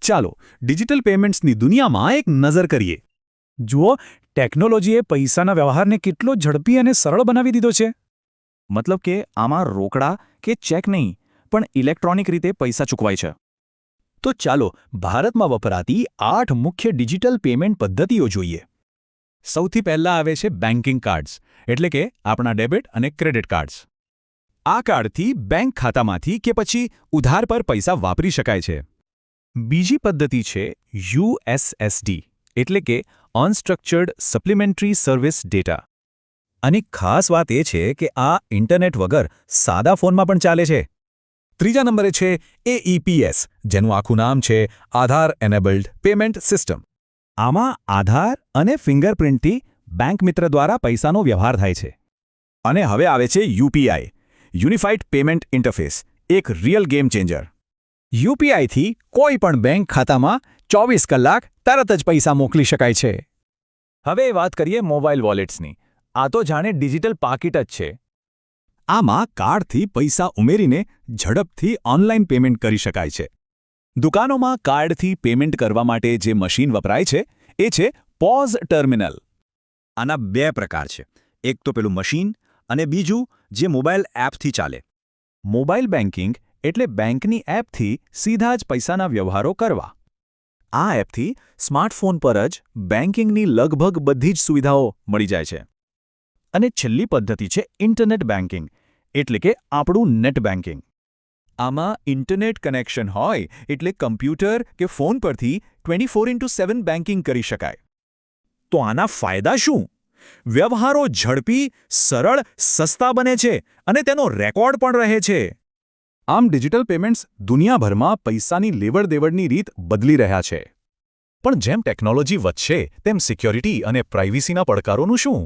ચાલો ડિજિટલ પેમેન્ટ્સની દુનિયામાં એક નજર કરીએ. જુઓ, ટેકનોલોજીએ પૈસાના વ્યવહારને કેટલો ઝડપી અને સરળ બનાવી દીધો છે. મતલબ કે આમાં રોકડા કે ચેક નહીં, પણ ઇલેક્ટ્રોનિક રીતે પૈસા ચૂકવાય છે. તો ચાલો ભારતમાં વપરાતી 8 મુખ્ય ડિજિટલ પેમેન્ટ પદ્ધતિઓ જોઈએ. સૌથી પહેલા આવે છે બેન્કિંગ કાર્ડ્સ, એટલે કે આપણા ડેબિટ અને ક્રેડિટ કાર્ડ્સ. આ કાર્ડથી બેંક ખાતામાંથી કે પછી ઉધાર પર પૈસા વાપરી શકાય છે. બીજી પદ્ધતિ છે યુએસએસડી, એટલે કે અનસ્ટ્રક્ચર્ડ સપ્લિમેન્ટરી સર્વિસ ડેટા. અને ખાસ વાત એ છે કે આ ઇન્ટરનેટ વગર સાદા ફોનમાં પણ ચાલે છે. ત્રીજા નંબરે છે એઈપીએસ, જેનું આખું નામ છે આધાર એનેબલ્ડ પેમેન્ટ સિસ્ટમ. આમાં આધાર અને ફિંગરપ્રિન્ટથી બેંક મિત્ર દ્વારા પૈસાનો વ્યવહાર થાય છે. અને હવે આવે છે યુપીઆઈ, યુનિફાઇડ પેમેન્ટ ઇન્ટરફેસ, એક રિયલ ગેમ ચેન્જર. યુપીઆઈથી કોઈ પણ બેંક ખાતામાં 24 કલાક તરત જ પૈસા મોકલી શકાય છે. હવે વાત કરીએ મોબાઈલ વોલેટ્સની. આ તો જાણે ડિજિટલ પાકીટ જ છે. આમાં કાર્ડથી પૈસા ઉમેરીને ઝડપથી ઓનલાઈન પેમેન્ટ કરી શકાય છે. દુકાનોમાં કાર્ડથી પેમેન્ટ કરવા માટે જે મશીન વપરાય છે એ છે પોઝ ટર્મિનલ. આના 2 પ્રકાર છે, એક તો પેલું મશીન અને બીજું જે મોબાઈલ એપથી ચાલે. મોબાઈલ બેન્કિંગ એટલે બેંકની એપથી સીધા જ પૈસાના વ્યવહારો કરવા. આ એપથી સ્માર્ટફોન પર જ બેન્કિંગની લગભગ બધી જ સુવિધાઓ મળી જાય છે. અને છેલ્લી પદ્ધતિ છે ઇન્ટરનેટ બેન્કિંગ, એટલે કે આપણું નેટ બેન્કિંગ. આમાં ઇન્ટરનેટ કનેક્શન હોય એટલે કમ્પ્યુટર કે ફોન પરથી 24/7 બેન્કિંગ કરી શકાય. તો આના ફાયદા શું? વ્યવહારો ઝડપી, સરળ, સસ્તા બને છે અને તેનો રેકોર્ડ પણ રહે છે. આમ ડિજિટલ પેમેન્ટ્સ દુનિયાભરમાં પૈસાની લેવડ-દેવડની રીત બદલી રહ્યા છે. પણ જેમ ટેકનોલોજી વધશે તેમ સિક્યોરિટી અને પ્રાઇવસીના પડકારોનું શું?